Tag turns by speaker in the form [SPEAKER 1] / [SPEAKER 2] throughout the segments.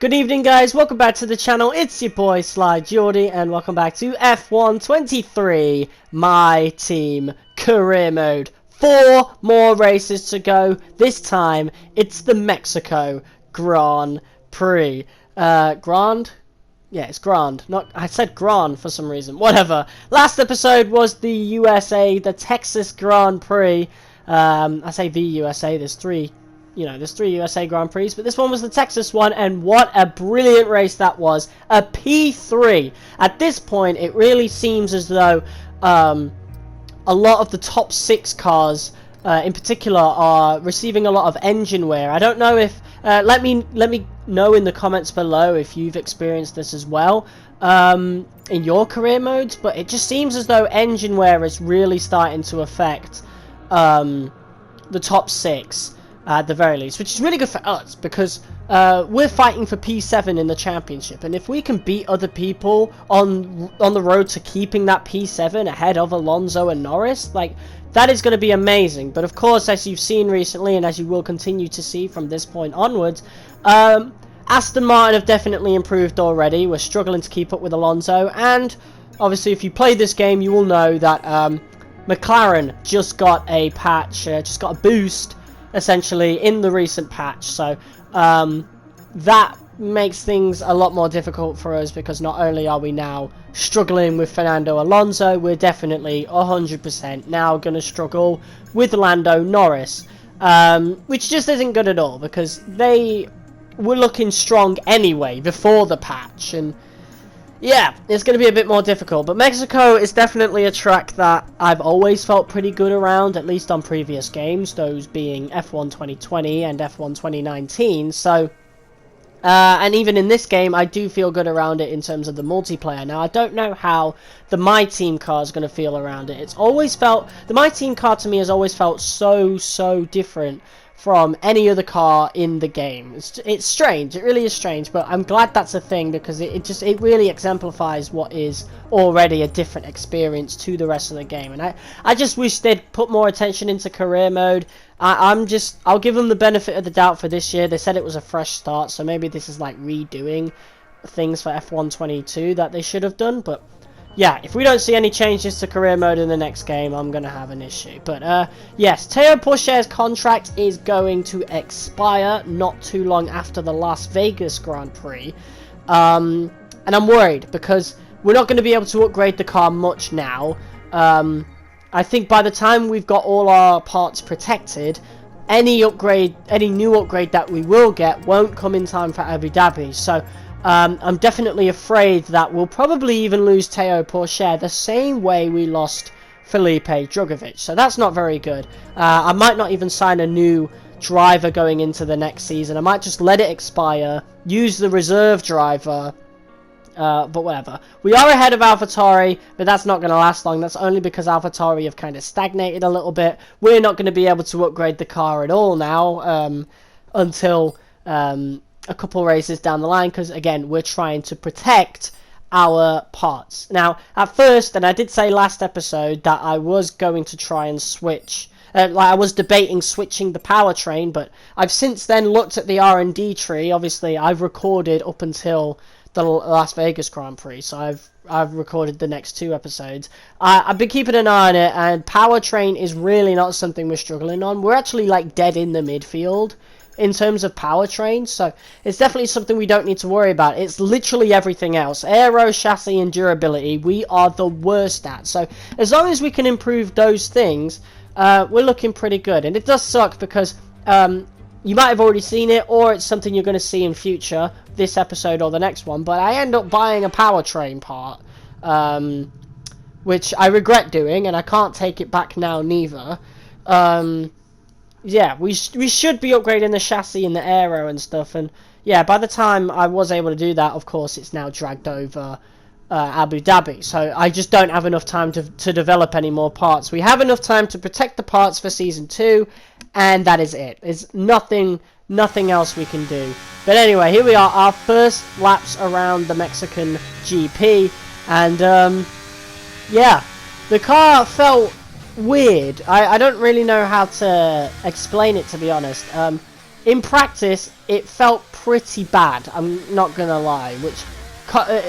[SPEAKER 1] Good evening, guys. Welcome back to the channel. It's your boy Sly Geordie, and welcome back to F123 My Team Career Mode. 4 more races to go. This time, it's the Mexico Grand Prix. Grand? Yeah, it's Grand. Not, I said Grand for some reason. Whatever. Last episode was the USA, the Texas Grand Prix. I say the USA. There's three USA Grand Prix, but this one was the Texas one, and what a brilliant race that was. A P3. At this point, it really seems as though a lot of the top 6 cars, in particular, are receiving a lot of engine wear. I don't know if... let me know in the comments below if you've experienced this as well in your career modes, but it just seems as though engine wear is really starting to affect the top 6. At the very least, which is really good for us because we're fighting for P7 in the championship, and if we can beat other people on the road to keeping that P7 ahead of Alonso and Norris, like, that is going to be amazing. But of course, as you've seen recently, and as you will continue to see from this point onwards, Aston Martin have definitely improved already. We're struggling to keep up with Alonso, and obviously if you play this game, you will know that McLaren just got a patch, just got a boost essentially in the recent patch, so that makes things a lot more difficult for us, because not only are we now struggling with Fernando Alonso, we're definitely 100% now going to struggle with Lando Norris, which just isn't good at all, because they were looking strong anyway before the patch, and yeah, it's going to be a bit more difficult. But Mexico is definitely a track that I've always felt pretty good around, at least on previous games, those being F1 2020 and F1 2019. So, and even in this game, I do feel good around it in terms of the multiplayer. Now, I don't know how the MyTeam car is going to feel around it. It's always felt, the MyTeam car to me has always felt so different from any other car in the game. It's strange, it really is strange, but I'm glad that's a thing, because it really exemplifies what is already a different experience to the rest of the game. And I just wish they'd put more attention into career mode. I'll give them the benefit of the doubt for this year. They said it was a fresh start, so maybe this is like redoing things for F1 22 that they should have done. But yeah, if we don't see any changes to career mode in the next game, I'm going to have an issue. But yes, Théo Pourchaire's contract is going to expire not too long after the Las Vegas Grand Prix. And I'm worried, because we're not going to be able to upgrade the car much now. I think by the time we've got all our parts protected, any new upgrade that we will get won't come in time for Abu Dhabi. So I'm definitely afraid that we'll probably even lose Théo Pourchaire the same way we lost Felipe Drugovich. So that's not very good. I might not even sign a new driver going into the next season. I might just let it expire, use the reserve driver, but whatever. We are ahead of AlphaTauri, but that's not going to last long. That's only because AlphaTauri have kind of stagnated a little bit. We're not going to be able to upgrade the car at all now until a couple races down the line, because again, we're trying to protect our parts. Now, at first, and I did say last episode that I was going to try and switch, like I was debating switching the powertrain, but I've since then looked at the R&D tree. Obviously, I've recorded up until the Las Vegas Grand Prix, so I've recorded the next 2 episodes. I've been keeping an eye on it, and powertrain is really not something we're struggling on. We're actually like dead in the midfield in terms of powertrain, so it's definitely something we don't need to worry about. It's literally everything else. Aero, chassis, and durability, we are the worst at. So as long as we can improve those things, we're looking pretty good. And it does suck, because you might have already seen it, or it's something you're going to see in future, this episode or the next one, but I end up buying a powertrain part, which I regret doing, and I can't take it back now neither. Yeah, we should be upgrading the chassis and the aero and stuff, and yeah, by the time I was able to do that, of course, it's now dragged over Abu Dhabi, so I just don't have enough time to develop any more parts. We have enough time to protect the parts for Season 2, and that is it. There's nothing else we can do. But anyway, here we are, our first laps around the Mexican GP, and yeah, the car felt weird. I don't really know how to explain it, to be honest. in practice, it felt pretty bad, I'm not gonna lie, which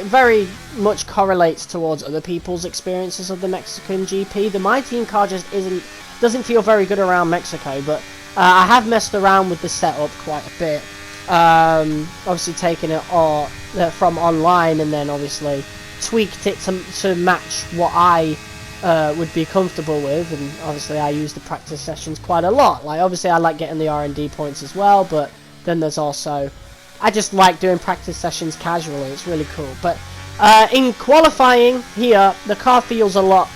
[SPEAKER 1] very much correlates towards other people's experiences of the Mexican GP. The MyTeam car just doesn't feel very good around Mexico, but I have messed around with the setup quite a bit. Obviously taking it all from online, and then obviously tweaked it to match what I would be comfortable with, and obviously I use the practice sessions quite a lot. Like, obviously I like getting the R&D points as well, but then there's also, I just like doing practice sessions casually. It's really cool. But in qualifying here, the car feels a lot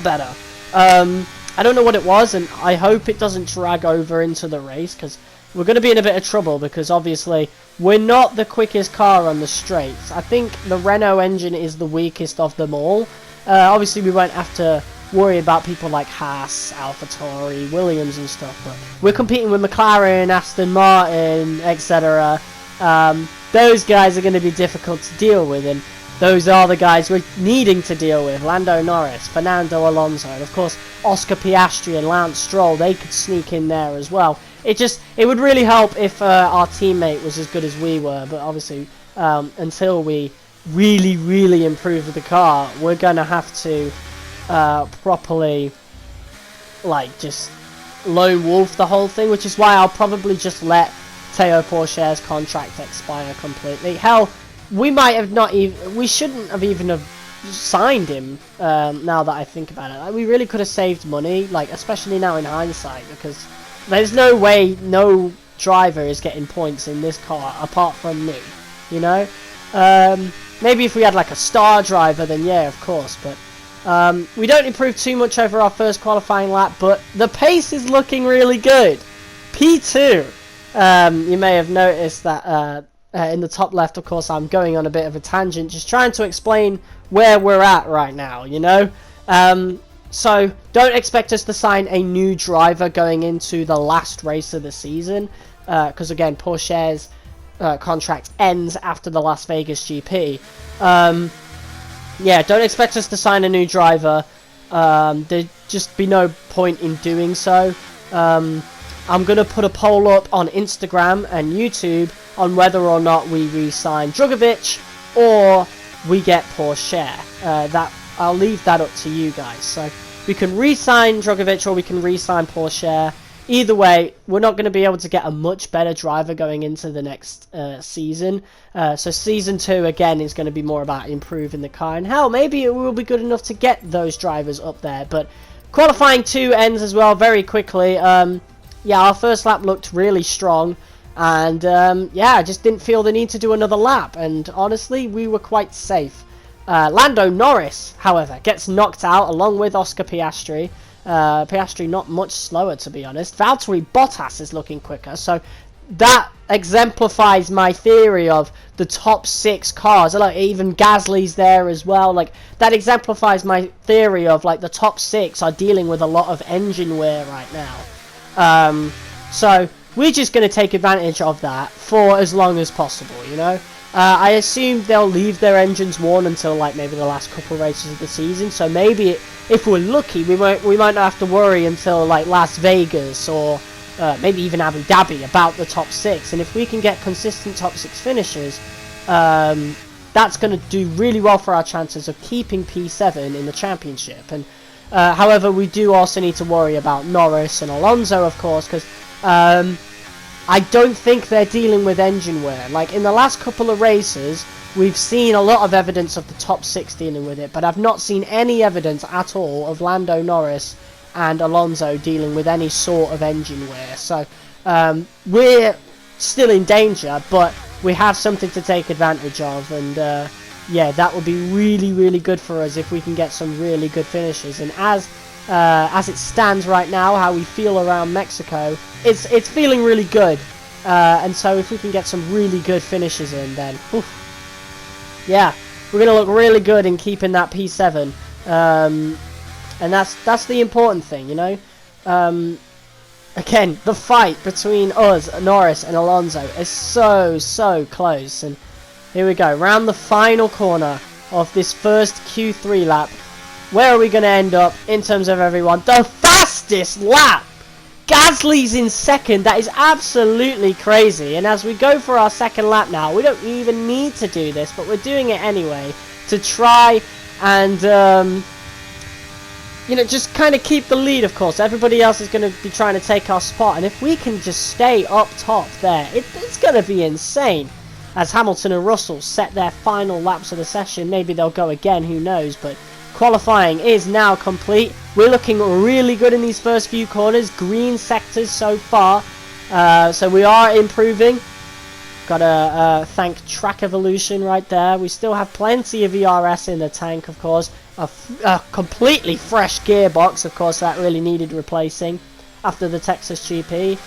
[SPEAKER 1] better. I don't know what it was, and I hope it doesn't drag over into the race, because we're going to be in a bit of trouble, because obviously we're not the quickest car on the straights. I think the Renault engine is the weakest of them all. Obviously we won't have to worry about people like Haas, AlphaTauri, Williams and stuff, but we're competing with McLaren, Aston Martin, etc. Those guys are going to be difficult to deal with, and those are the guys we're needing to deal with. Lando Norris, Fernando Alonso, and of course Oscar Piastri and Lance Stroll, they could sneak in there as well. It would really help if our teammate was as good as we were, but obviously until we really improve the car, we're going to have to properly, like, just lone wolf the whole thing, which is why I'll probably just let Théo Pourchaire's contract expire completely. Hell, we might have not even, we shouldn't have even have signed him, now that I think about it. Like, we really could have saved money, like, especially now in hindsight, because there's no way no driver is getting points in this car apart from me, you know? Maybe if we had like a star driver, then yeah, of course, but we don't improve too much over our first qualifying lap, but the pace is looking really good. P2, you may have noticed that in the top left, of course, I'm going on a bit of a tangent, just trying to explain where we're at right now, you know? So don't expect us to sign a new driver going into the last race of the season, because again, Pourchaire's contract ends after the Las Vegas GP. Yeah, don't expect us to sign a new driver. There'd just be no point in doing so. I'm going to put a poll up on Instagram and YouTube on whether or not we re-sign Drugovich or we get Pourchaire. I'll leave that up to you guys. So we can re-sign Drugovich or we can re-sign Pourchaire. Either way, we're not going to be able to get a much better driver going into the next season. So Season 2, again, is going to be more about improving the car. And hell, maybe it will be good enough to get those drivers up there. But Qualifying 2 ends as well very quickly. Yeah, our first lap looked really strong. And yeah, I just didn't feel the need to do another lap. And honestly, we were quite safe. Lando Norris, however, gets knocked out along with Oscar Piastri. Piastri not much slower, to be honest. Valtteri Bottas is looking quicker, so that exemplifies my theory of the top 6 cars. Like, even Gasly's there as well. Like, that exemplifies my theory of, like, the top 6 are dealing with a lot of engine wear right now. So we're just going to take advantage of that for as long as possible, you know. I assume they'll leave their engines worn until, like, maybe the last couple races of the season. So maybe if we're lucky, we might not have to worry until, like, Las Vegas or maybe even Abu Dhabi about the top 6. And if we can get consistent top 6 finishes, that's going to do really well for our chances of keeping P7 in the championship. And however, we do also need to worry about Norris and Alonso, of course, because I don't think they're dealing with engine wear. Like, in the last couple of races, we've seen a lot of evidence of the top 6 dealing with it, but I've not seen any evidence at all of Lando Norris and Alonso dealing with any sort of engine wear. So we're still in danger, but we have something to take advantage of, and yeah, that would be really good for us if we can get some really good finishes. And as it stands right now, how we feel around Mexico, it's feeling really good. And so if we can get some really good finishes in, then yeah, we're going to look really good in keeping that P7. And that's the important thing, you know. Again, the fight between us, Norris and Alonso, is so close. And here we go, round the final corner of this first Q3 lap. Where are we going to end up in terms of everyone? The fastest lap! Gasly's in second. That is absolutely crazy. And as we go for our second lap now, we don't even need to do this, but we're doing it anyway to try and, you know, just kind of keep the lead, of course. Everybody else is going to be trying to take our spot. And if we can just stay up top there, it's going to be insane. As Hamilton and Russell set their final laps of the session. Maybe they'll go again, who knows. But qualifying is now complete. We're looking really good in these first few corners. Green sectors so far. So we are improving. Got to thank Track Evolution right there. We still have plenty of ERS in the tank, of course. A completely fresh gearbox, of course, that really needed replacing after the Texas GP.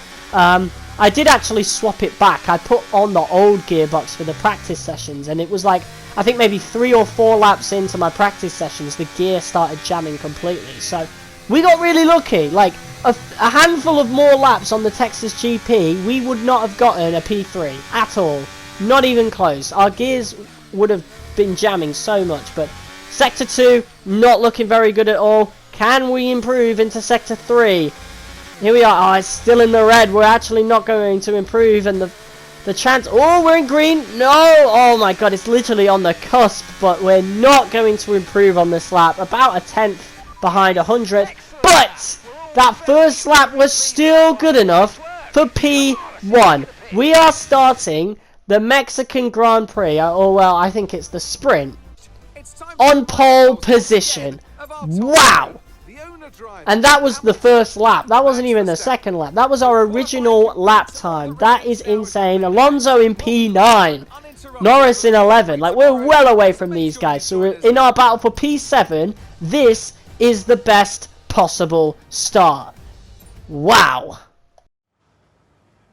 [SPEAKER 1] I did actually swap it back. I put on the old gearbox for the practice sessions, and it was like, I think maybe 3 or 4 laps into my practice sessions, the gear started jamming completely. So we got really lucky. Like a handful of more laps on the Texas GP, we would not have gotten a P3 at all. Not even close. Our gears would have been jamming so much. But Sector 2, not looking very good at all. Can we improve into Sector 3? Here we are. Oh, it's still in the red. We're actually not going to improve. And the chance... Oh, we're in green. No. Oh, my God. It's literally on the cusp. But we're not going to improve on this lap. About a 10th behind 100th. But that first lap was still good enough for P1. We are starting the Mexican Grand Prix. Or, well, I think it's the sprint. On pole position. Wow. And that was the first lap. That wasn't even the second lap. That was our original lap time. That is insane. Alonso in P9. Norris in 11. Like, we're well away from these guys. So we're in our battle for P7. This is the best possible start. Wow.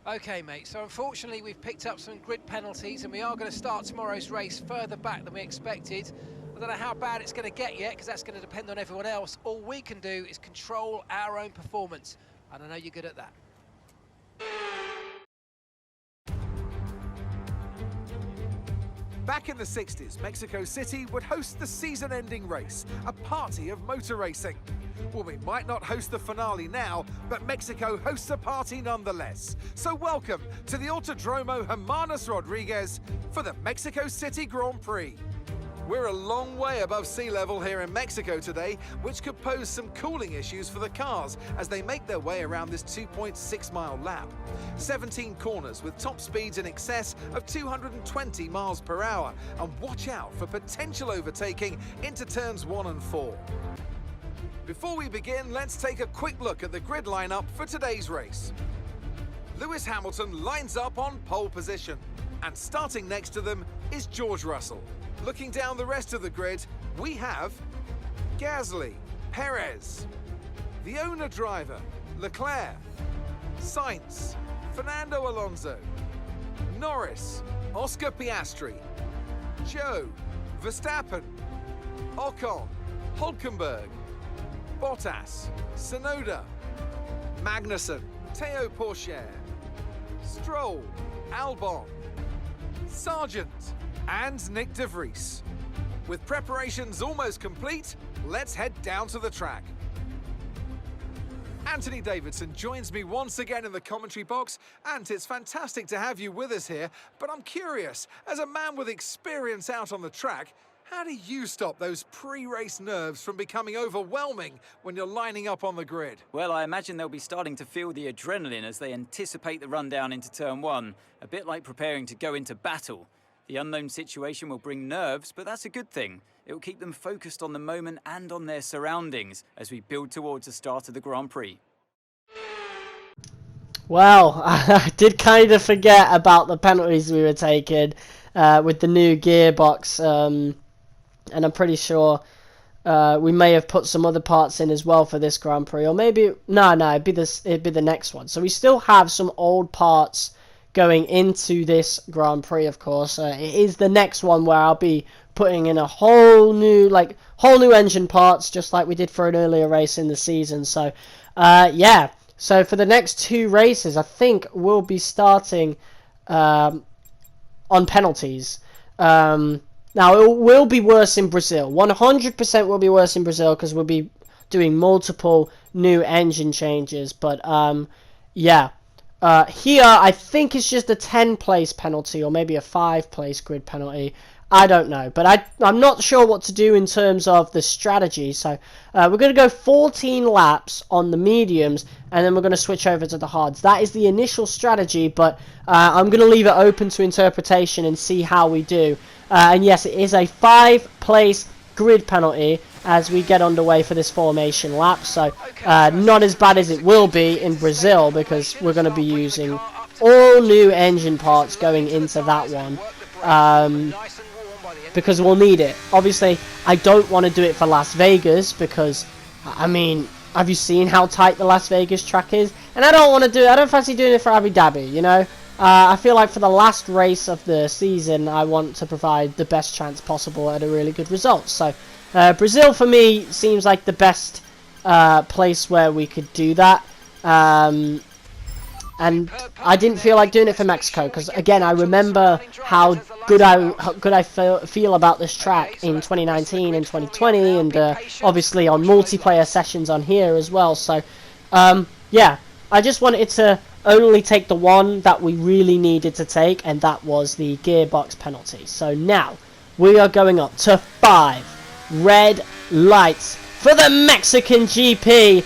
[SPEAKER 2] Okay, mate, so unfortunately we've picked up some grid penalties and we are going to start tomorrow's race further back than we expected. I don't know how bad it's going to get yet, because that's going to depend on everyone else. All we can do is control our own performance, and I know you're good at that.
[SPEAKER 3] Back in the 60s, Mexico City would host the season-ending race, a party of motor racing. Well, we might not host the finale now, but Mexico hosts a party nonetheless. So welcome to the Autodromo Hermanos Rodriguez for the Mexico City Grand Prix. We're a long way above sea level here in Mexico today, which could pose some cooling issues for the cars as they make their way around this 2.6-mile lap. 17 corners with top speeds in excess of 220 miles per hour, and watch out for potential overtaking into turns 1 and 4. Before we begin, let's take a quick look at the grid lineup for today's race. Lewis Hamilton lines up on pole position, and starting next to them is George Russell. Looking down the rest of the grid, we have Gasly, Perez, the owner driver, Leclerc, Sainz, Fernando Alonso, Norris, Oscar Piastri, Joe, Verstappen, Ocon, Hülkenberg, Bottas, Tsunoda, Magnussen, Théo Pourchaire, Stroll, Albon, Sargent, and Nick de Vries. With preparations almost complete, let's head down to the track. Anthony Davidson joins me once again in the commentary box, and it's fantastic to have you with us here, but I'm curious, as a man with experience out on the track, how do you stop those pre-race nerves from becoming overwhelming when you're lining up on the grid?
[SPEAKER 4] Well, I imagine they'll be starting to feel the adrenaline as they anticipate the rundown into turn 1, a bit like preparing to go into battle. The unknown situation will bring nerves, but that's a good thing. It will keep them focused on the moment and on their surroundings as we build towards the start of the Grand Prix.
[SPEAKER 1] Well, I did kind of forget about the penalties we were taking with the new gearbox, and I'm pretty sure we may have put some other parts in as well for this Grand Prix, or maybe it'd be the next one. So we still have some old parts going into this Grand Prix, of course. It is the next one where I'll be putting in a whole new engine parts, just like we did for an earlier race in the season. So, yeah. So for the next 2 races, I think we'll be starting on penalties. Now, it will be worse in Brazil. 100% will be worse in Brazil because we'll be doing multiple new engine changes. But yeah, here I think it's just a 10 place penalty or maybe a 5 place grid penalty. I don't know, but I'm not sure what to do in terms of the strategy. So we're going to go 14 laps on the mediums, and then we're going to switch over to the hards. That is the initial strategy, but I'm going to leave it open to interpretation and see how we do. And yes, it is a 5 place grid penalty as we get underway for this formation lap. So not as bad as it will be in Brazil, because we're going to be using all new engine parts going into that one. Because we'll need it. Obviously, I don't want to do it for Las Vegas because, I mean, have you seen how tight the Las Vegas track is? And I don't want to do it. I don't fancy doing it for Abu Dhabi, you know? I feel like for the last race of the season, I want to provide the best chance possible at a really good result. So, Brazil for me seems like the best place where we could do that. And I didn't feel like doing it for Mexico because, again, I remember how good I feel about this track in 2019 and 2020, and obviously on multiplayer sessions on here as well. So, yeah, I just wanted to only take the one that we really needed to take, and that was the gearbox penalty. So now we are going up to 5 red lights for the Mexican GP.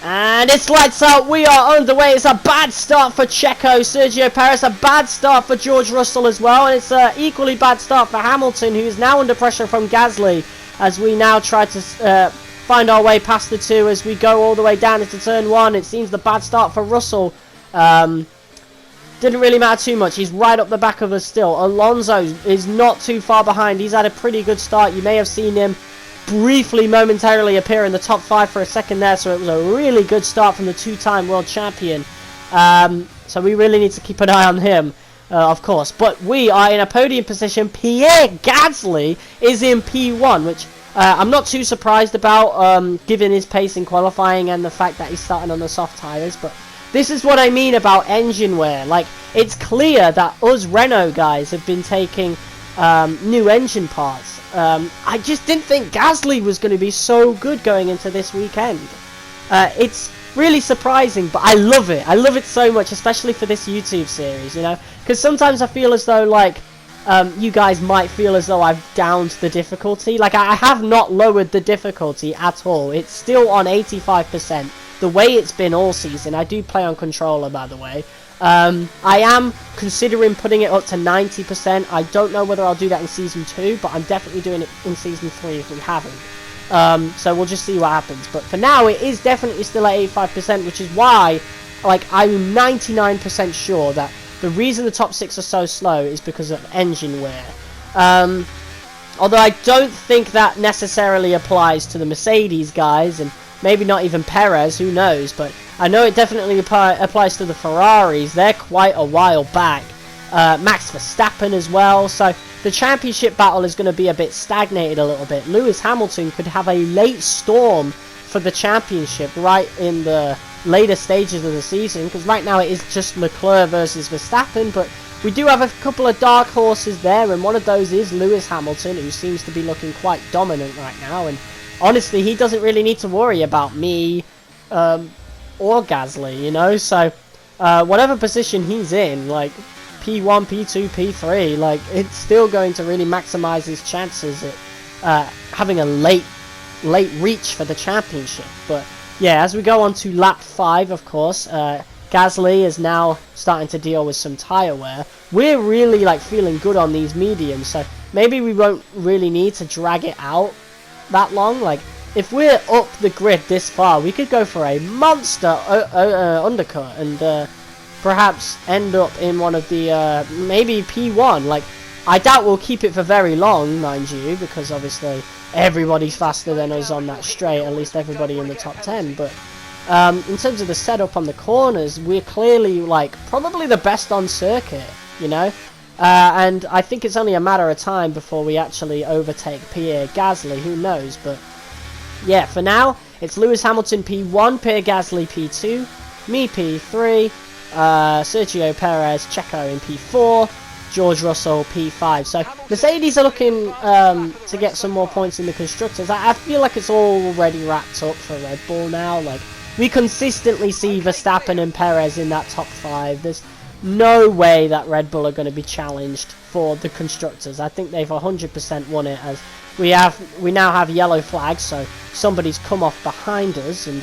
[SPEAKER 1] And it's lights out, we are underway. It's a bad start for Checo, Sergio Perez, a bad start for George Russell as well, and it's an equally bad start for Hamilton, who is now under pressure from Gasly, as we now try to find our way past the two as we go all the way down into turn 1. It seems the bad start for Russell didn't really matter too much. He's right up the back of us still. Alonso is not too far behind. He's had a pretty good start. You may have seen him briefly, momentarily appear in the top 5 for a second there, so it was a really good start from the 2-time world champion. So we really need to keep an eye on him, of course. But we are in a podium position. Pierre Gasly is in P1, which I'm not too surprised about, given his pace in qualifying and the fact that he's starting on the soft tyres. But this is what I mean about engine wear. Like, it's clear that us Renault guys have been taking new engine parts. I just didn't think Gasly was going to be so good going into this weekend. It's really surprising, but I love it. I love it so much, especially for this YouTube series, you know? Because sometimes I feel as though, like, you guys might feel as though I've downed the difficulty. Like, I have not lowered the difficulty at all. It's still on 85%, the way it's been all season. I do play on controller, by the way. I am considering putting it up to 90%. I don't know whether I'll do that in Season 2, but I'm definitely doing it in Season 3 if we haven't. So we'll just see what happens. But for now, it is definitely still at 85%, which is why, like, I'm 99% sure that the reason the top 6 are so slow is because of engine wear. Although I don't think that necessarily applies to the Mercedes guys, and maybe not even Perez, who knows, but I know it definitely applies to the Ferraris. They're quite a while back. Max Verstappen as well. So the championship battle is going to be a bit stagnated a little bit. Lewis Hamilton could have a late storm for the championship right in the later stages of the season, because right now it is just Leclerc versus Verstappen, but we do have a couple of dark horses there, and one of those is Lewis Hamilton, who seems to be looking quite dominant right now, and honestly, he doesn't really need to worry about me or Gasly, you know. So whatever position he's in, like P1, P2, P3, like, it's still going to really maximize his chances at having a late reach for the championship. But yeah, as we go on to lap 5, of course, Gasly is now starting to deal with some tyre wear. We're really, like, feeling good on these mediums, so maybe we won't really need to drag it out that long. Like, if we're up the grid this far, we could go for a monster undercut and perhaps end up in one of the maybe P1. Like, I doubt we'll keep it for very long, mind you, because obviously everybody's faster than us on that straight, at least everybody in the top 10. But in terms of the setup on the corners, we're clearly, like, probably the best on circuit, you know. And I think it's only a matter of time before we actually overtake Pierre Gasly. Who knows? But yeah, for now, it's Lewis Hamilton P1, Pierre Gasly P2, me P3, Sergio Perez, Checo in P4, George Russell P5. So Mercedes are looking to get some more points in the constructors. I feel like it's already wrapped up for Red Bull now. Like, we consistently see Verstappen and Perez in that top 5. There's no way that Red Bull are going to be challenged for the constructors. I think they've 100% won it, as we now have yellow flags, so somebody's come off behind us, and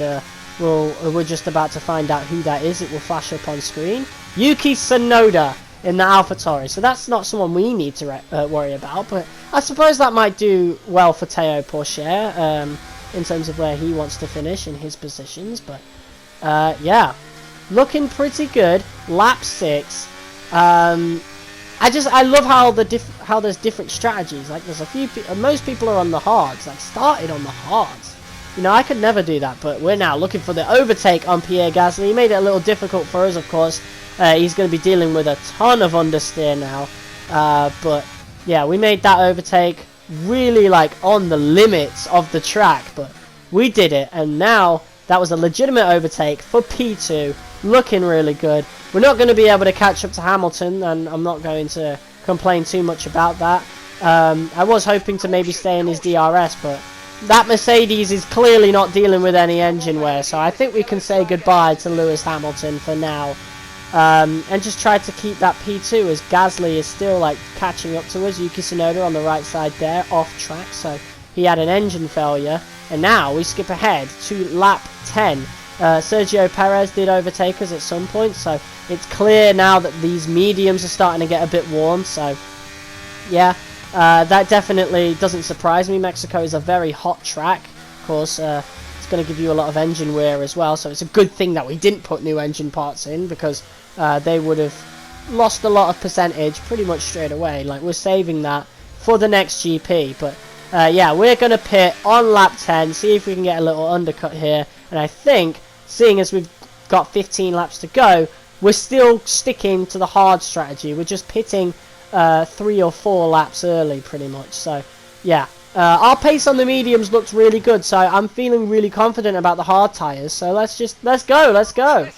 [SPEAKER 1] we're just about to find out who that is. It will flash up on screen. Yuki Tsunoda in the AlphaTauri, so that's not someone we need to worry about, but I suppose that might do well for Théo Pourchaire in terms of where he wants to finish in his positions. But yeah, looking pretty good. Lap 6. I love how there's different strategies. Like, there's a few most people are on the hards, like started on the hards. You know, I could never do that, but we're now looking for the overtake on Pierre Gasly. He made it a little difficult for us, of course. He's going to be dealing with a ton of understeer now. But yeah, we made that overtake really like on the limits of the track, but we did it, and now that was a legitimate overtake for P2. Looking really good. We're not going to be able to catch up to Hamilton, and I'm not going to complain too much about that. I was hoping to maybe stay in his DRS, but that Mercedes is clearly not dealing with any engine wear, so I think we can say goodbye to Lewis Hamilton for now. And just try to keep that P2, as Gasly is still like catching up to us. Yuki Tsunoda on the right side there, off track, so he had an engine failure. And now we skip ahead to lap 10. Sergio Perez did overtake us at some point, so it's clear now that these mediums are starting to get a bit warm. So yeah, that definitely doesn't surprise me. Mexico is a very hot track, of course. It's going to give you a lot of engine wear as well, so it's a good thing that we didn't put new engine parts in, because they would have lost a lot of percentage pretty much straight away. Like, we're saving that for the next GP. But yeah, we're going to pit on lap 10, see if we can get a little undercut here. And I think, seeing as we've got 15 laps to go, we're still sticking to the hard strategy. We're just pitting 3 or 4 laps early, pretty much. So yeah, our pace on the mediums looked really good, so I'm feeling really confident about the hard tyres. So let's go.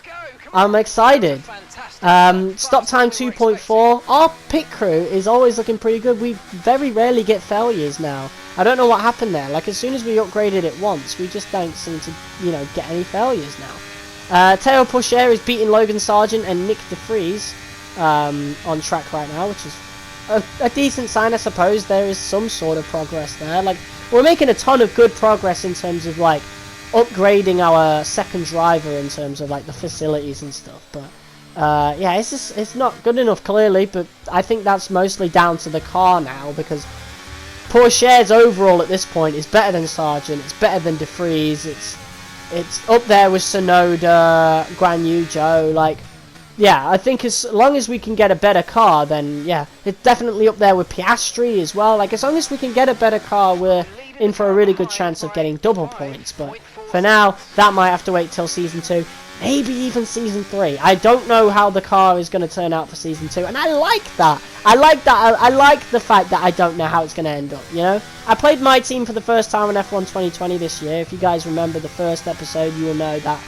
[SPEAKER 1] I'm excited. Stop time 2.4. Our pit crew is always looking pretty good. We very rarely get failures now. I don't know what happened there. Like, as soon as we upgraded it once, we just don't seem to, you know, get any failures now. Théo Pourchaire is beating Logan Sargent and Nick De Vries on track right now, which is a decent sign, I suppose. There is some sort of progress there. Like, we're making a ton of good progress in terms of, like, upgrading our second driver in terms of, like, the facilities and stuff. But yeah, it's not good enough, clearly, but I think that's mostly down to the car now, because Pourchaire's overall at this point is better than Sargent, it's better than De Vries, it's up there with Tsunoda, Guan Yu Zhou. Like, yeah, I think as long as we can get a better car, then yeah, it's definitely up there with Piastri as well. Like, as long as we can get a better car, we're in for a really good chance of getting double points. But for now, that might have to wait till Season 2. Maybe even Season 3. I don't know how the car is going to turn out for Season 2, and I like that. I like the fact that I don't know how it's going to end up, you know? I played MyTeam for the first time on F1 2020 this year. If you guys remember the first episode, you will know that,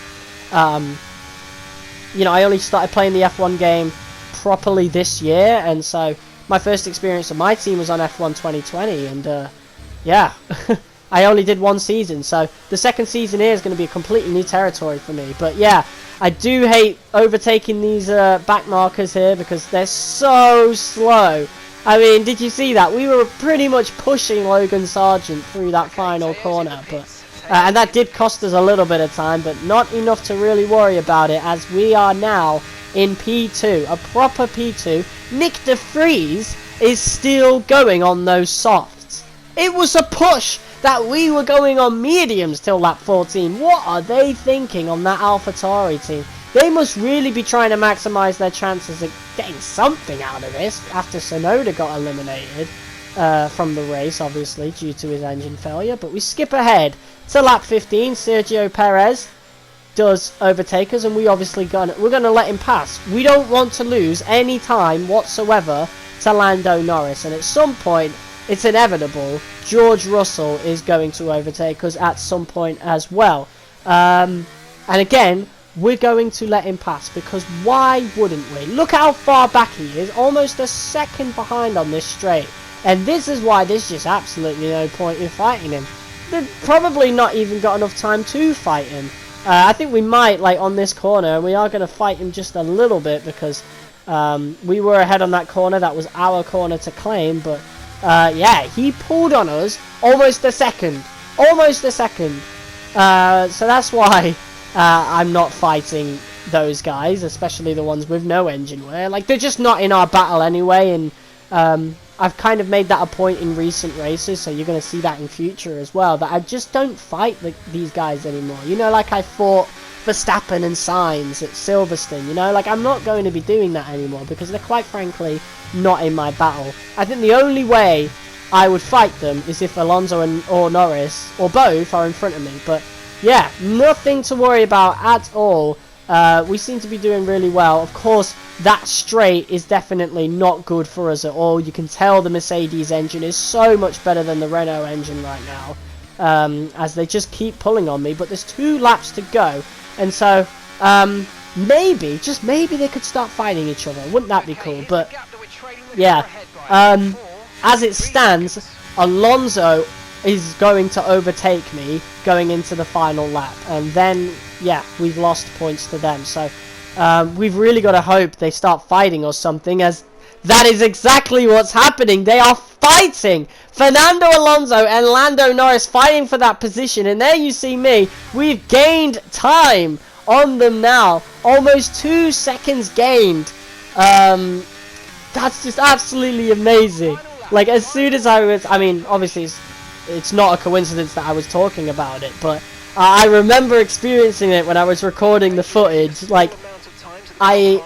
[SPEAKER 1] you know, I only started playing the F1 game properly this year, and so my first experience of MyTeam was on F1 2020, and, yeah. I only did 1 season, so the second season here is going to be a completely new territory for me. But yeah, I do hate overtaking these back markers here, because they're so slow. I mean, did you see that? We were pretty much pushing Logan Sargent through that final corner, but and that did cost us a little bit of time, but not enough to really worry about it, as we are now in P2, a proper P2. Nick De Vries is still going on those softs. It was a push that we were going on mediums till lap 14. What are they thinking on that AlphaTauri team? They must really be trying to maximise their chances of getting something out of this, after Tsunoda got eliminated from the race, obviously, due to his engine failure. But we skip ahead to lap 15. Sergio Perez does overtake us, and we're going to let him pass. We don't want to lose any time whatsoever to Lando Norris, and at some point, it's inevitable, George Russell is going to overtake us at some point as well. And again, we're going to let him pass, because why wouldn't we? Look how far back he is, almost a second behind on this straight. And this is why there's just absolutely no point in fighting him. They've probably not even got enough time to fight him. I think we might, like, on this corner, and we are going to fight him just a little bit, because we were ahead on that corner. That was our corner to claim, but yeah, he pulled on us almost a second. Almost a second. So that's why I'm not fighting those guys, especially the ones with no engine wear. Like, they're just not in our battle anyway, and I've kind of made that a point in recent races, so you're going to see that in future as well, that I just don't fight these guys anymore. You know, like I fought Verstappen and Sainz at Silverstone, you know? Like, I'm not going to be doing that anymore, because they're quite frankly not in my battle. I think the only way I would fight them is if Alonso or Norris, or both, are in front of me. But yeah, nothing to worry about at all. We seem to be doing really well. Of course, that straight is definitely not good for us at all. You can tell the Mercedes engine is so much better than the Renault engine right now, as they just keep pulling on me. But there's 2 laps to go, and so maybe, just maybe, they could start fighting each other. Wouldn't that be cool? But yeah, as it stands, Alonso is going to overtake me going into the final lap, and then yeah, we've lost points to them. So we've really got to hope they start fighting or something, as that is exactly what's happening. They are fighting. Fernando Alonso and Lando Norris fighting for that position, and there you see me. We've gained time on them now, almost 2 seconds gained. That's just absolutely amazing. Like, as soon as I mean, obviously it's not a coincidence that I was talking about it, but I remember experiencing it when I was recording the footage. Like, I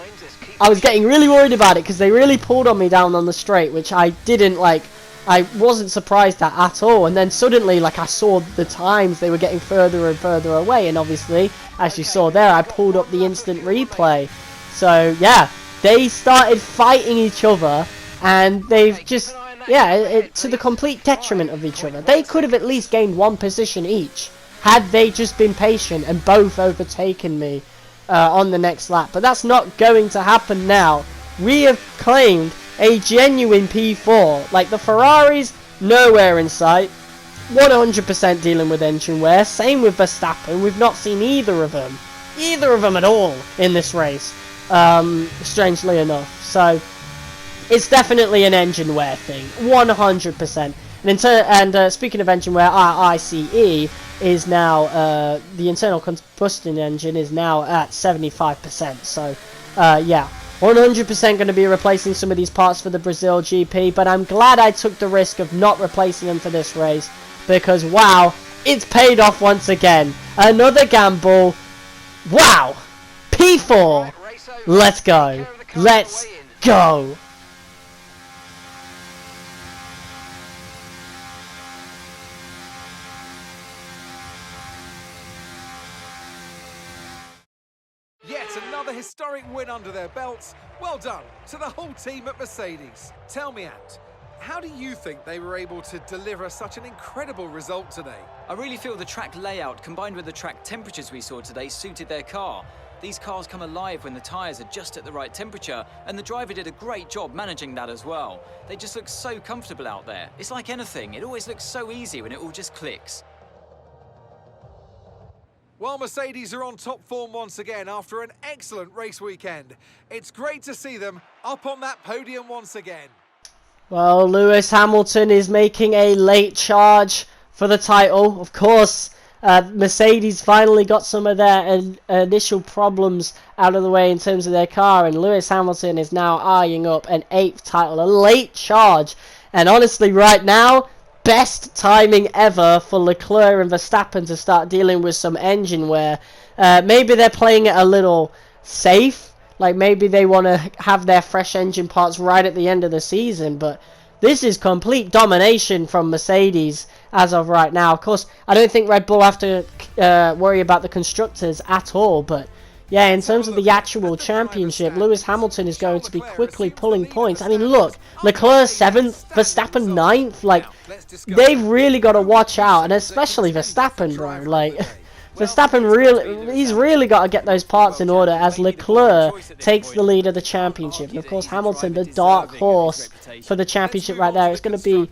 [SPEAKER 1] was getting really worried about it, because they really pulled on me down on the straight, which I didn't, like, I wasn't surprised at all. And then suddenly, like, I saw the times, they were getting further and further away, and obviously, as you saw there, I pulled up the instant replay. So yeah, they started fighting each other, and they've just, yeah, to the complete detriment of each other. They could have at least gained 1 position each, had they just been patient and both overtaken me on the next lap. But that's not going to happen now. We have claimed a genuine P4. Like, the Ferraris, nowhere in sight. 100% dealing with engine wear. Same with Verstappen. We've not seen either of them at all in this race, strangely enough. So it's definitely an engine wear thing, 100%. And speaking of engine wear, our ICE is now, the internal combustion engine is now at 75%. So yeah, 100% going to be replacing some of these parts for the Brazil GP, but I'm glad I took the risk of not replacing them for this race, because wow, it's paid off once again. Another gamble. Wow, P4. Let's go. Let's go.
[SPEAKER 3] Yet another historic win under their belts. Well done to the whole team at Mercedes. Tell me, Ant, how do you think they were able to deliver such an incredible result today?
[SPEAKER 4] I really feel the track layout combined with the track temperatures we saw today suited their car. These cars come alive when the tyres are just at the right temperature, and the driver did a great job managing that as well. They just look so comfortable out there. It's like anything, it always looks so easy when it all just clicks.
[SPEAKER 3] Well, Mercedes are on top form once again after an excellent race weekend. It's great to see them up on that podium once again.
[SPEAKER 1] Well, Lewis Hamilton is making a late charge for the title. Of course, Mercedes finally got some of their initial problems out of the way in terms of their car, and Lewis Hamilton is now eyeing up an 8th title, a late charge. And honestly, right now, best timing ever for Leclerc and Verstappen to start dealing with some engine wear. Maybe they're playing it a little safe, like maybe they want to have their fresh engine parts right at the end of the season, but this is complete domination from Mercedes as of right now. Of course, I don't think Red Bull have to worry about the constructors at all, but yeah, in terms of the actual championship, Lewis Hamilton is going to be quickly pulling points. I mean, look, Leclerc 7th, Verstappen 9th. Like, they've really got to watch out, and especially Verstappen, bro. Like, Verstappen he's really got to get those parts in order as Leclerc takes the lead of the championship. And of course, Hamilton, the dark horse for the championship right there. It's going to be,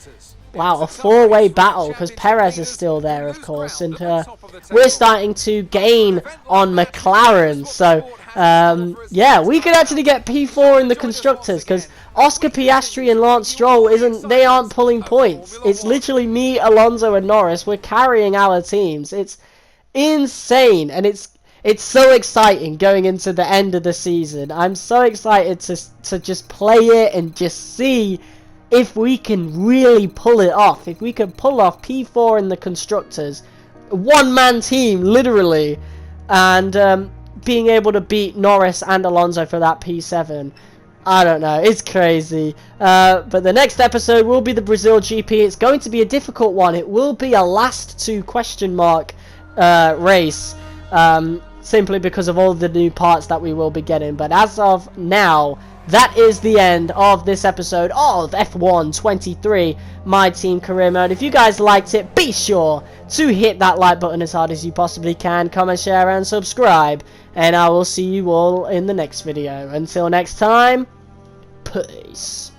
[SPEAKER 1] wow, a four-way battle because Perez is still there, of course. And we're starting to gain on McLaren. So, yeah, we could actually get P4 in the Constructors because Oscar Piastri and Lance Stroll they aren't pulling points. It's literally me, Alonso and Norris. We're carrying our teams. It's insane, and it's so exciting going into the end of the season. I'm so excited to just play it and just see if we can really pull it off. If we can pull off P4 in the Constructors, one-man team literally, and being able to beat Norris and Alonso for that P7. I don't know, it's crazy. But the next episode will be the Brazil GP. It's going to be a difficult one. It will be a last two question mark race, simply because of all the new parts that we will be getting. But as of now, that is the end of this episode of F1 23 My Team Career Mode. If you guys liked it, be sure to hit that like button as hard as you possibly can, comment, share and subscribe, and I will see you all in the next video. Until next time, peace.